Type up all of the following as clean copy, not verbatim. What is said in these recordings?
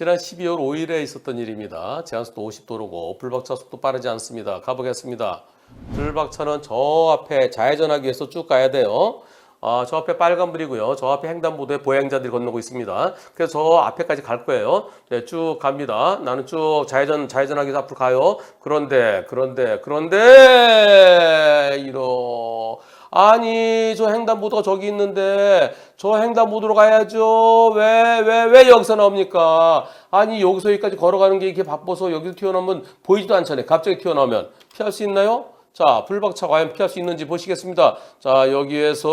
지난 12월 5일에 있었던 일입니다. 제한속도 50도로고 불박차 속도 빠르지 않습니다. 가보겠습니다. 불박차는 저 앞에 좌회전하기 위해서 쭉 가야 돼요. 저 앞에 빨간불이고요. 저 앞에 횡단보도에 보행자들이 건너고 있습니다. 그래서 저 앞에까지 갈 거예요. 네, 쭉 갑니다. 나는 쭉 좌회전하기 위해서 앞으로 가요. 그런데 아니 저 횡단보도가 저기 있는데 저 횡단보도로 가야죠. 왜 여기서 나옵니까? 아니 여기서 여기까지 걸어가는 게 이렇게 바빠서 여기서 튀어나오면 보이지도 않잖아요. 갑자기 튀어나오면 피할 수 있나요? 자, 불박차 과연 피할 수 있는지 보시겠습니다. 자, 여기에서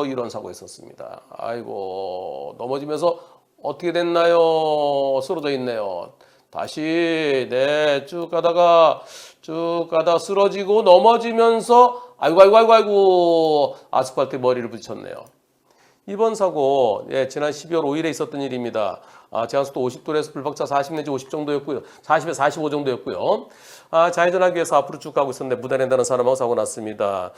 이런 사고가 있었습니다. 아이고, 넘어지면서 어떻게 됐나요? 쓰러져 있네요. 다시 쭉 가다가 쓰러지고 넘어지면서 아이고 아스팔트에 머리를 부딪혔네요. 이번 사고 지난 12월 5일에 있었던 일입니다. 제한속도 50도에서 불박차 40 내지 50 정도였고요. 40에서 45 정도였고요. 좌회전하기 위해서 앞으로 쭉 가고 있었는데 무단횡단한 사람하고 사고 났습니다.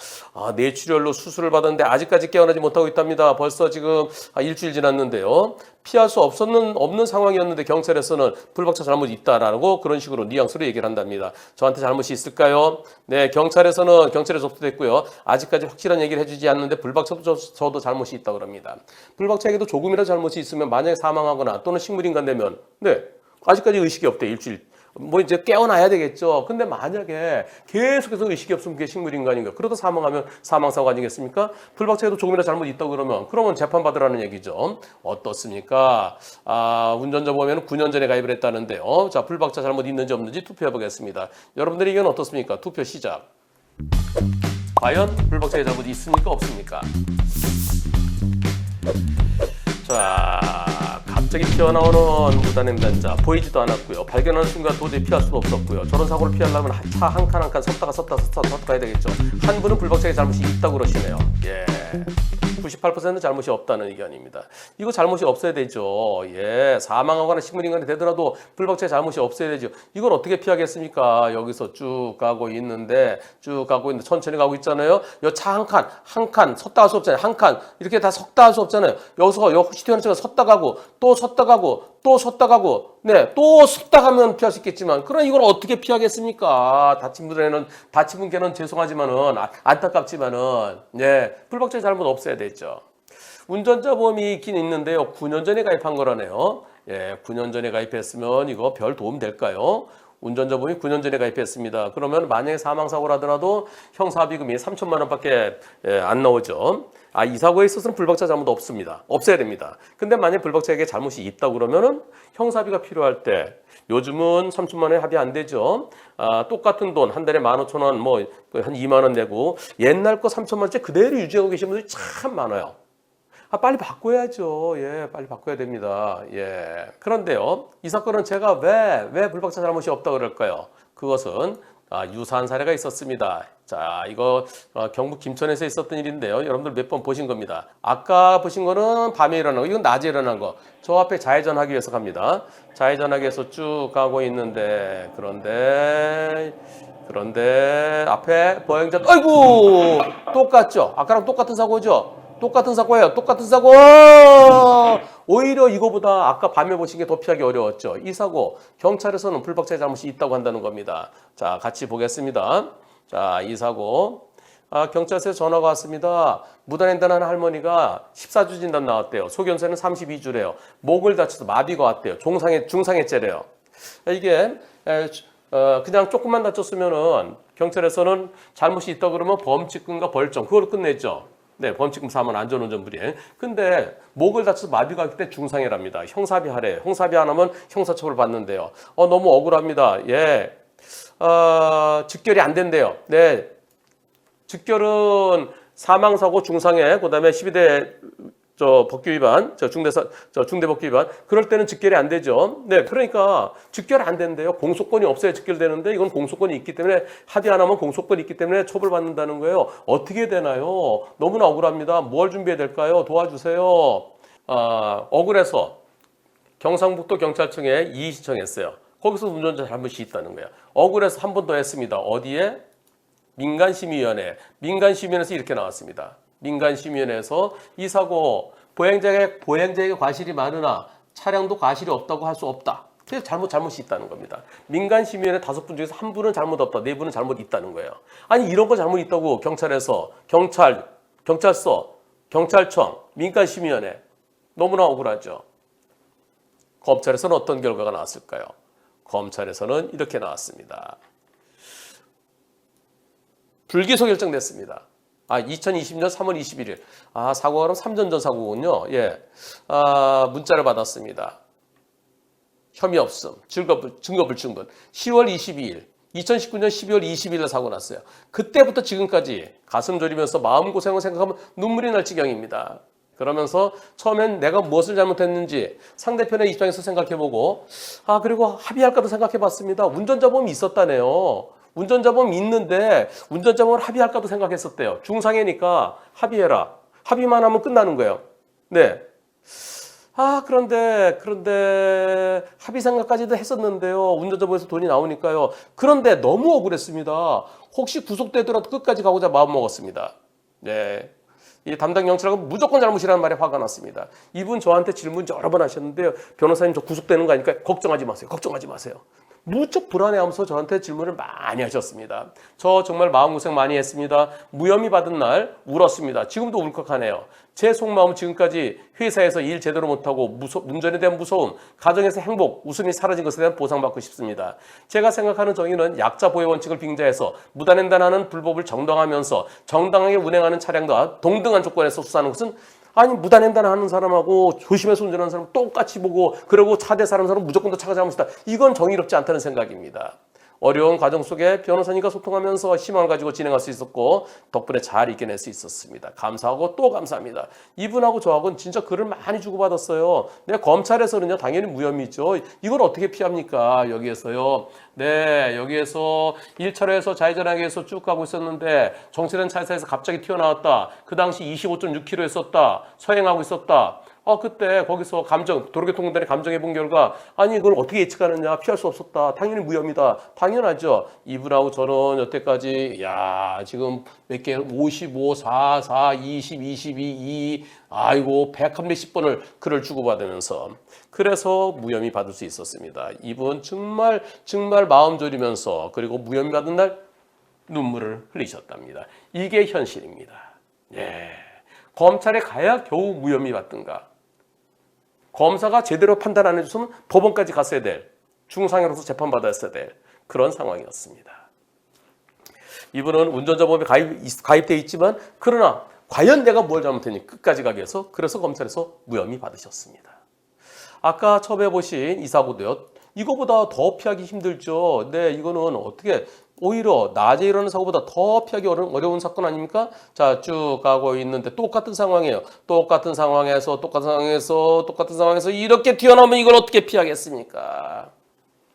뇌출혈로 수술을 받았는데 아직까지 깨어나지 못하고 있답니다. 벌써 지금 일주일 지났는데요. 피할 수 없는 상황이었는데 경찰에서는 불박차 잘못이 있다라고 그런 식으로 뉘앙스로 얘기를 한답니다. 저한테 잘못이 있을까요? 네, 경찰에 접수됐고요. 아직까지 확실한 얘기를 해주지 않는데 불박차도 저도 잘못이 있다고 합니다. 불박차에게도 조금이라도 잘못이 있으면 만약에 사망하거나 또는 식물인간 되면 아직까지 의식이 없대. 일주일. 이제 깨어나야 되겠죠. 근데 만약에 계속해서 의식이 없으면 그게 식물인간인가. 그러다 사망하면 사망사고 아니겠습니까? 불박차에도 조금이라도 잘못 있다고 그러면 재판받으라는 얘기죠. 어떻습니까? 운전자 보면 9년 전에 가입을 했다는데요. 자, 불박차 잘못 있는지 없는지 투표해 보겠습니다. 여러분들의 의견 어떻습니까? 투표 시작. 과연 불박차에 잘못이 있습니까? 없습니까? 자, 갑자기 튀어나오는 무단횡단자 보이지도 않았고요. 발견하는 순간 도저히 피할 수도 없었고요. 저런 사고를 피하려면 차 한 칸 한 칸 섰다 가야 되겠죠. 한 분은 불박차에 잘못이 있다고 그러시네요. 98%는 잘못이 없다는 의견입니다. 이거 잘못이 없어야 되죠. 사망하거나 식물인간이 되더라도 불박차에 잘못이 없어야 되죠. 이걸 어떻게 피하겠습니까? 여기서 쭉 가고 있는데 천천히 가고 있잖아요. 이 차 한 칸 섰다 할 수 없잖아요. 한 칸 이렇게 다 섰다 할 수 없잖아요. 여기서 혹시 튀어나온 차가 섰다 가고 또 섰다 가고 또 섰다 가고 또 섰다 가면 피할 수 있겠지만 그럼 이걸 어떻게 피하겠습니까? 다친 분께는 죄송하지만은 안타깝지만은 불박차에 잘못 없어야 되죠. 운전자 보험이 있긴 있는데요. 9년 전에 가입한 거라네요. 9년 전에 가입했으면 이거 별 도움 될까요? 운전자 보험이 9년 전에 가입했습니다. 그러면 만약에 사망사고를 하더라도 형사비금이 3천만 원밖에 안 나오죠. 이 사고에 있어서는 불박차 잘못 없습니다. 없어야 됩니다. 근데 만약 불박차에게 잘못이 있다고 그러면은 형사비가 필요할 때 요즘은 3천만 원에 합의 안 되죠. 똑같은 돈 한 달에 15,000원 한 2만 원 내고 옛날 거 3천만 원째 그대로 유지하고 계신 분들이 참 많아요. 빨리 바꿔야죠. 빨리 바꿔야 됩니다. 그런데요, 이 사건은 제가 왜 불박차 잘못이 없다고 그럴까요? 그것은 유사한 사례가 있었습니다. 자, 이거 경북 김천에서 있었던 일인데요. 여러분들 몇 번 보신 겁니다. 아까 보신 거는 밤에 일어난 거, 이건 낮에 일어난 거. 저 앞에 좌회전하기 위해서 갑니다. 좌회전하기 위해서 쭉 가고 있는데 그런데 앞에 보행자 아이고 똑같죠? 아까랑 똑같은 사고죠? 똑같은 사고예요. 똑같은 사고. 오히려 이거보다 아까 밤에 보신 게 더 피하기 어려웠죠. 이 사고 경찰에서는 불박차의 잘못이 있다고 한다는 겁니다. 자, 같이 보겠습니다. 자, 이 사고 경찰서에 전화가 왔습니다. 무단횡단하는 할머니가 14주 진단 나왔대요. 소견서는 32주래요. 목을 다쳐서 마비가 왔대요. 중상해죄래요. 이게 그냥 조금만 다쳤으면은 경찰에서는 잘못이 있다고 그러면 범칙금과 벌점 그걸로 끝냈죠. 범칙금 4만 안전운전 불이행. 근데 목을 다쳐서 마비가 왔기 때문에 중상해랍니다. 형사비 하래요. 형사비 안 하면 형사처벌 받는데요. 너무 억울합니다. 직결이 안 된대요. 직결은 사망사고 중상해, 그다음에 12대 법규 위반, 중대 법규 위반. 그럴 때는 직결이 안 되죠. 그러니까 직결 안 된대요. 공소권이 없어야 직결되는데 이건 공소권이 있기 때문에 합의 안 하면 공소권이 있기 때문에 처벌받는다는 거예요. 어떻게 되나요? 너무나 억울합니다. 뭘 준비해야 될까요? 도와주세요. 억울해서 경상북도 경찰청에 이의 신청했어요. 거기서 운전자 잘못이 있다는 거예요. 억울해서 한 번 더 했습니다. 어디에? 민간심의위원회. 민간심의위원회에서 이렇게 나왔습니다. 민간심의위원회에서 이 사고 보행자에게 과실이 많으나 차량도 과실이 없다고 할 수 없다. 그래서 잘못이 있다는 겁니다. 민간시민의 5분 중에서 1분은 잘못 없다, 4분은 잘못 있다는 거예요. 아니 이런 거 잘못 있다고 경찰에서 경찰서, 경찰청, 민간시민위원회 너무나 억울하죠. 검찰에서는 어떤 결과가 나왔을까요? 검찰에서는 이렇게 나왔습니다. 불기소 결정됐습니다. 2020년 3월 21일. 사고가 그럼 3년 전 사고군요. 예. 문자를 받았습니다. 혐의 없음, 증거 불충분. 10월 22일, 2019년 12월 20일에 사고 났어요. 그때부터 지금까지 가슴 졸이면서 마음고생을 생각하면 눈물이 날 지경입니다. 그러면서 처음엔 내가 무엇을 잘못했는지 상대편의 입장에서 생각해보고 그리고 합의할까도 생각해봤습니다. 운전자범이 있었다네요. 운전자범이 있는데 운전자범을 합의할까도 생각했었대요. 중상해니까 합의해라. 합의만 하면 끝나는 거예요. 네. 그런데 합의 생각까지도 했었는데요. 운전자범에서 돈이 나오니까요. 그런데 너무 억울했습니다. 혹시 구속되더라도 끝까지 가고자 마음먹었습니다. 네. 이 담당 경찰하고 무조건 잘못이라는 말에 화가 났습니다. 이분 저한테 질문 여러 번 하셨는데요. 변호사님 저 구속되는 거 아니까 걱정하지 마세요. 걱정하지 마세요. 무척 불안해하면서 저한테 질문을 많이 하셨습니다. 저 정말 마음고생 많이 했습니다. 무혐의 받은 날 울었습니다. 지금도 울컥하네요. 제 속마음 지금까지 회사에서 일 제대로 못하고 운전에 대한 무서움, 가정에서 행복, 웃음이 사라진 것에 대한 보상받고 싶습니다. 제가 생각하는 정의는 약자 보호 원칙을 빙자해서 무단횡단하는 불법을 정당화하면서 정당하게 운행하는 차량과 동등한 조건에서 수사하는 것은 무단횡단하는 사람하고 조심해서 운전하는 사람 똑같이 보고 그러고 차대 사람 무조건 더 차가 잘못이다. 이건 정의롭지 않다는 생각입니다. 어려운 과정 속에 변호사님과 소통하면서 희망을 가지고 진행할 수 있었고 덕분에 잘 이겨낼 수 있었습니다. 감사하고 또 감사합니다. 이분하고 저하고는 진짜 글을 많이 주고받았어요. 검찰에서는요 당연히 무혐의죠. 이걸 어떻게 피합니까? 여기에서요. 네, 여기에서 1차로에서 좌회전하기에서 쭉 가고 있었는데 정체된 차에서 갑자기 튀어나왔다. 그 당시 25.6km 했었다. 서행하고 있었다. 그때 거기서 도로교통공단이 감정해 본 결과 이걸 어떻게 예측하느냐, 피할 수 없었다. 당연히 무혐의다. 당연하죠. 이분하고 저는 여태까지 지금 몇 개 55, 4, 4, 20, 22, 2 100한 몇십 번을 글을 주고받으면서 그래서 무혐의 받을 수 있었습니다. 이분 정말 마음 졸이면서 그리고 무혐의 받은 날 눈물을 흘리셨답니다. 이게 현실입니다. 예. 검찰에 가야 겨우 무혐의 받든가. 검사가 제대로 판단 안 해줬으면 법원까지 갔어야 될, 중상해로서 재판받았어야 될 그런 상황이었습니다. 이분은 운전자범에 가입되어 있지만 그러나 과연 내가 뭘 잘못했니 끝까지 가기 위해서 그래서 검찰에서 무혐의 받으셨습니다. 아까 처음에 보신 이 사고도요. 이거보다 더 피하기 힘들죠. 네, 이거는 어떻게 오히려 낮에 일어나는 사고보다 더 피하기 어려운 사건 아닙니까? 자, 쭉 가고 있는데 똑같은 상황이에요. 똑같은 상황에서 이렇게 튀어나오면 이걸 어떻게 피하겠습니까?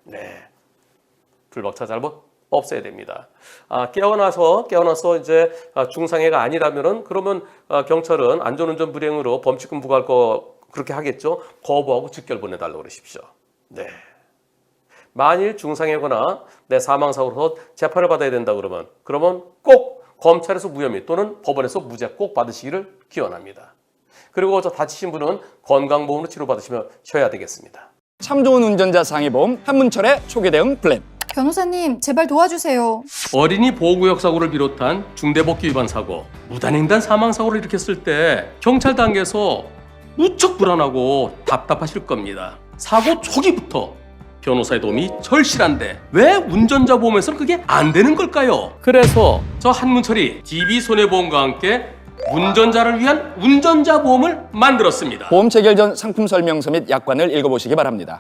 네, 불박차 잘못 없애야 됩니다. 깨어나서 이제 중상해가 아니라면은 그러면 경찰은 안전운전 불이행으로 범칙금 부과할 거 그렇게 하겠죠. 거부하고 즉결 보내달라고 그러십시오. 네. 만일 중상해거나 사망사고로 재판을 받아야 된다 그러면 꼭 검찰에서 무혐의 또는 법원에서 무죄 꼭 받으시기를 기원합니다. 그리고 다치신 분은 건강보험으로 치료받으셔야 되겠습니다. 참 좋은 운전자 상해보험 한문철의 초기 대응 플랜. 변호사님, 제발 도와주세요. 어린이 보호구역 사고를 비롯한 중대법규 위반 사고, 무단횡단 사망사고를 일으켰을 때 경찰 단계에서 무척 불안하고 답답하실 겁니다. 사고 초기부터 변호사의 도움이 절실한데 왜 운전자 보험에서는 그게 안 되는 걸까요? 그래서 저 한문철이 DB손해보험과 함께 운전자를 위한 운전자 보험을 만들었습니다. 보험 체결 전 상품 설명서 및 약관을 읽어보시기 바랍니다.